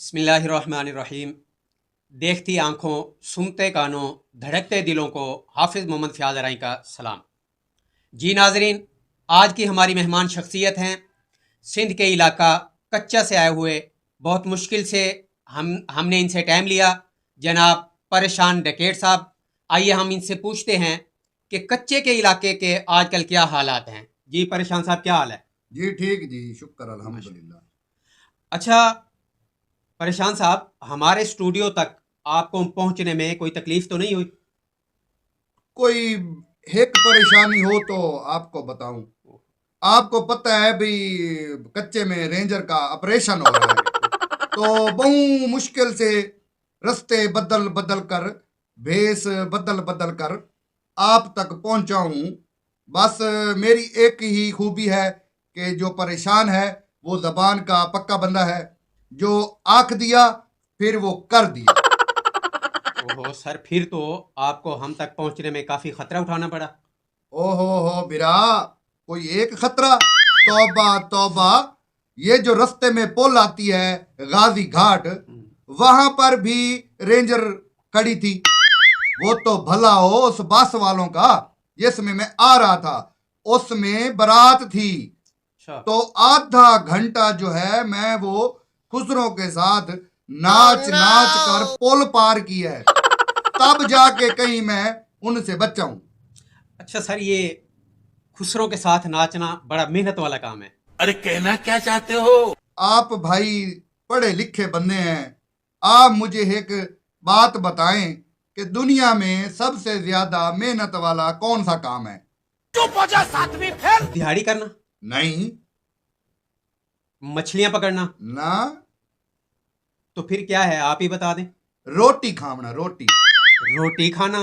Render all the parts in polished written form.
बिस्मिल्लाहिर्रहमानिर्रहीम। देखती आंखों, सुनते कानों, धड़कते दिलों को हाफिज़ मोहम्मद फ़याज़ अराई का सलाम। जी नाजरीन, आज की हमारी मेहमान शख्सियत हैं सिंध के इलाका कच्चा से आए हुए। बहुत मुश्किल से हमने इनसे टाइम लिया। जनाब परेशान डकैत साहब, आइए हम इनसे पूछते हैं कि कच्चे के इलाके के आजकल क्या हालात हैं। जी परेशान साहब, क्या हाल है? जी ठीक जी, शुक्र माशा। अल्हम्दुलिल्लाह। अच्छा परेशान साहब, हमारे स्टूडियो तक आपको पहुंचने में कोई तकलीफ तो नहीं हुई? कोई एक परेशानी हो तो आपको बताऊं। आपको पता है भाई, कच्चे में रेंजर का ऑपरेशन हो रहा है, तो बहु मुश्किल से रास्ते बदल बदल कर, भेस बदल बदल कर आप तक पहुंचा हूं। बस मेरी एक ही खूबी है कि जो परेशान है वो जबान का पक्का बंदा है। जो आंख दिया फिर वो कर दिया। ओहो सर, फिर तो आपको हम तक पहुंचने में काफ़ी ख़तरा उठाना पड़ा। ओहो हो बिरा, कोई एक खतरा? तौबा तौबा। ये जो रास्ते में पुल आती है गाजी घाट, वहां पर भी रेंजर खड़ी थी। वो तो भला हो उस बस वालों का जिसमें मैं आ रहा था, उसमें बारात थी। अच्छा। तो आधा घंटा जो है मैं वो खुसरों के साथ नाच नाच कर पुल पार किया है, तब जाके कहीं मैं उनसे बचा हूं। अच्छा सर, ये खुसरों के साथ नाचना बड़ा मेहनत वाला काम है। अरे कहना क्या चाहते हो? आप भाई पढ़े लिखे बंदे हैं, आप मुझे एक बात बताएं कि दुनिया में सबसे ज्यादा मेहनत वाला कौन सा काम है? चुप हो जा सातवीं फेल। दिहाड़ी करना? नहीं मछलियां पकड़ना? ना, तो फिर क्या है, आप ही बता दें। रोटी खाना, रोटी। रोटी खाना?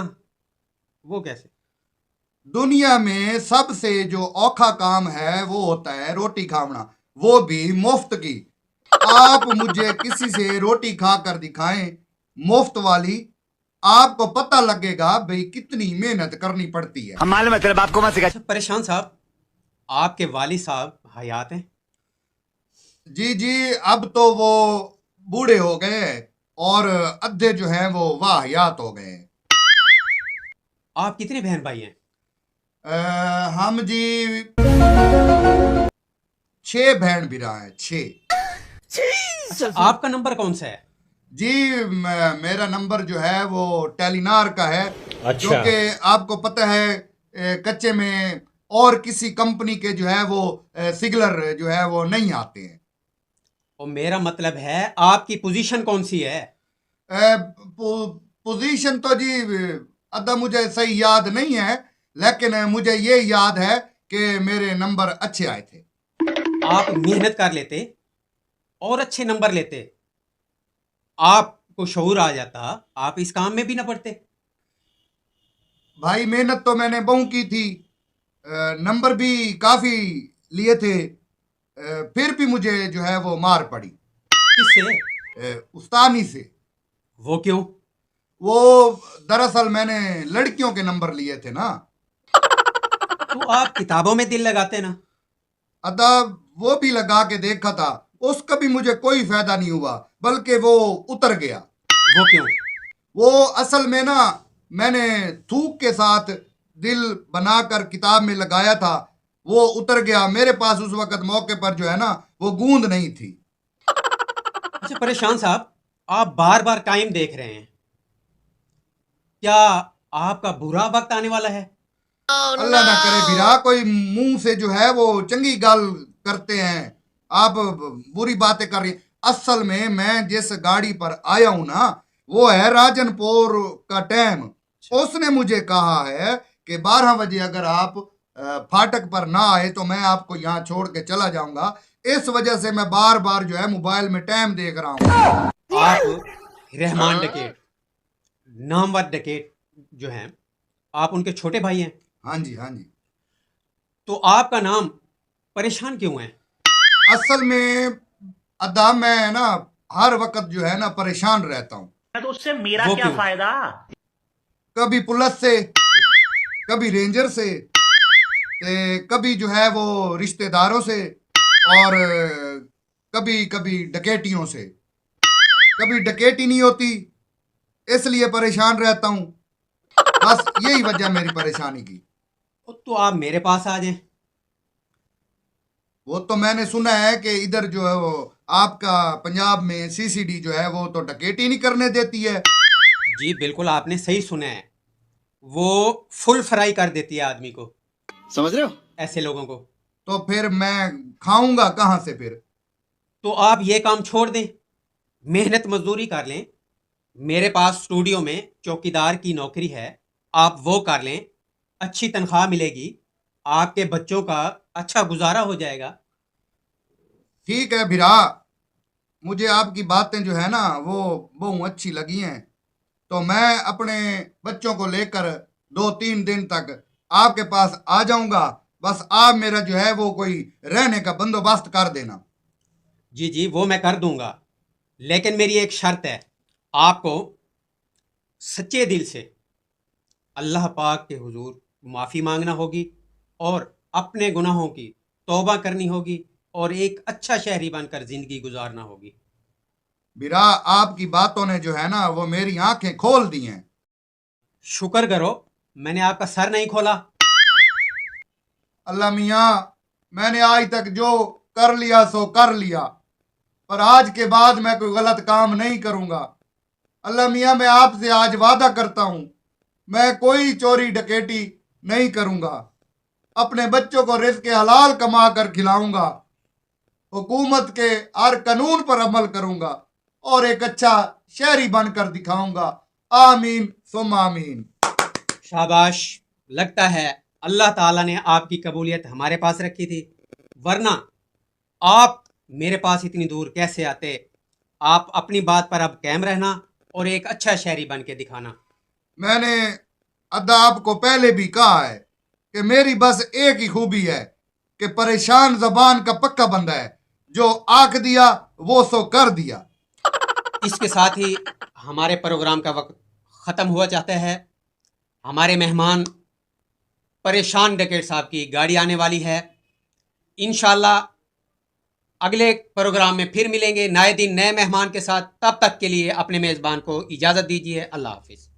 वो कैसे? दुनिया में सबसे जो औखा काम है वो होता है रोटी खाना, वो भी मुफ्त की। आप मुझे किसी से रोटी खा कर दिखाएं, मुफ्त वाली, आपको पता लगेगा भाई कितनी मेहनत करनी पड़ती है। हम मालूम है तेरे बाप को मत सिखा। अच्छा परेशान साहब, आपके वालिद साहब हयात हैं? जी जी, अब तो वो बूढ़े हो गए और अद्धे जो हैं वो वाहियात हो गए। आप कितने बहन भाई हैं? हम जी 6 बहन बिरा हैं, 6। अच्छा, आपका नंबर कौन सा है? जी मेरा नंबर जो है वो टेलीनार का है। अच्छा। क्योंकि आपको पता है कच्चे में और किसी कंपनी के जो है वो सिग्नल जो है वो नहीं आते हैं। और मेरा मतलब है आपकी पोजीशन कौन सी है? पोजीशन तो जी अदा मुझे सही याद नहीं है, लेकिन मुझे ये याद है कि मेरे नंबर अच्छे आए थे। आप मेहनत कर लेते और अच्छे नंबर लेते, आपको शऊर आ जाता, आप इस काम में भी ना पड़ते। भाई मेहनत तो मैंने बहु की थी, नंबर भी काफी लिए थे, फिर भी मुझे जो है वो मार पड़ी। किससे? उस्तानी से। वो क्यों? वो दरअसल मैंने लड़कियों के नंबर लिए थे ना। तो आप किताबों में दिल लगाते ना। अतः वो भी लगा के देखा था, उसका भी मुझे कोई फायदा नहीं हुआ, बल्कि वो उतर गया। वो क्यों? वो असल में ना, मैंने थूक के साथ दिल बनाकर किताब में लगाया था, वो उतर गया। मेरे पास उस वक्त मौके पर जो है ना वो गूंद नहीं थी। अच्छा परेशान साहब, आप बार बार टाइम देख रहे हैं, क्या आपका बुरा वक्त आने वाला है? अल्लाह ना करे बिरा, कोई मुंह से जो है वो चंगी गाल करते हैं, आप बुरी बातें कर रही हैं। असल में मैं जिस गाड़ी पर आया हूं ना, वो है राजनपुर का टाइम। उसने मुझे कहा है कि 12 बजे अगर आप फाटक पर ना आए तो मैं आपको यहाँ छोड़ के चला जाऊंगा। इस वजह से मैं बार बार जो है मोबाइल में टाइम देख रहा हूँ। आप रहमान डकेट, नामवर डकेट जो हैं, आप उनके छोटे भाई हैं। हाँ जी, हाँ जी। तो आपका नाम परेशान क्यों है? असल में अदा मैं ना हर वक्त जो है ना परेशान रहता हूँ। तो उससे मेरा वो क्या क्यों? फायदा? कभी पुलिस से, कभी रेंजर से, कभी जो है वो रिश्तेदारों से, और कभी कभी डकैतियों से। कभी डकैती नहीं होती, इसलिए परेशान रहता हूँ। बस यही वजह मेरी परेशानी की। तो आप मेरे पास आ जाएं। वो तो मैंने सुना है कि इधर जो है वो आपका पंजाब में सीसीडी जो है वो तो डकैती नहीं करने देती है। जी बिल्कुल, आपने सही सुना है। वो फुल फ्राई कर देती है आदमी को, समझ रहे हो? ऐसे लोगों को। तो फिर मैं खाऊंगा कहाँ से फिर? तो आप ये काम छोड़ दें, मेहनत मजदूरी कर लें। मेरे पास स्टूडियो में चौकीदार की नौकरी है, आप वो कर लें, अच्छी तनख्वाह मिलेगी, आपके बच्चों का अच्छा गुजारा हो जाएगा। ठीक है भिरा, मुझे आपकी बातें जो है ना वो बहुत अच्छी लगी हैं। तो मैं अपने बच्चों को लेकर 2-3 दिन तक आपके पास आ जाऊंगा। बस आप मेरा जो है वो कोई रहने का बंदोबस्त कर देना। जी जी, वो मैं कर दूंगा, लेकिन मेरी एक शर्त है। आपको सच्चे दिल से अल्लाह पाक के हुजूर माफ़ी मांगना होगी और अपने गुनाहों की तौबा करनी होगी और एक अच्छा शहरी बनकर ज़िंदगी गुजारना होगी। बिरा, आपकी बातों ने जो है ना वो मेरी आंखें खोल दी हैं। शुक्र करो मैंने आपका सर नहीं खोला। अल्लाह मियाँ, मैंने आज तक जो कर लिया सो कर लिया, पर आज के बाद मैं कोई गलत काम नहीं करूंगा। अल्लाह मियाँ, मैं आपसे आज वादा करता हूँ, मैं कोई चोरी डकैती नहीं करूंगा। अपने बच्चों को रिज़्क़ हलाल कमा कर खिलाऊंगा, हुकूमत के हर कानून पर अमल करूंगा और एक अच्छा शहरी बनकर दिखाऊंगा। आमीन सुम आमीन। शाबाश, लगता है अल्लाह ताला ने आपकी कबूलियत हमारे पास रखी थी, वरना आप मेरे पास इतनी दूर कैसे आते। आप अपनी बात पर अब कायम रहना और एक अच्छा शहरी बन के दिखाना। मैंने अदा आपको पहले भी कहा है कि मेरी बस एक ही खूबी है कि परेशान जबान का पक्का बंदा है, जो आख दिया वो सो कर दिया। इसके साथ ही हमारे प्रोग्राम का वक्त ख़त्म हुआ चाहता है। हमारे मेहमान परेशान डकैत साहब की गाड़ी आने वाली है। इंशाल्लाह अगले प्रोग्राम में फिर मिलेंगे नए दिन नए मेहमान के साथ। तब तक के लिए अपने मेज़बान को इजाज़त दीजिए। अल्लाह हाफिज़।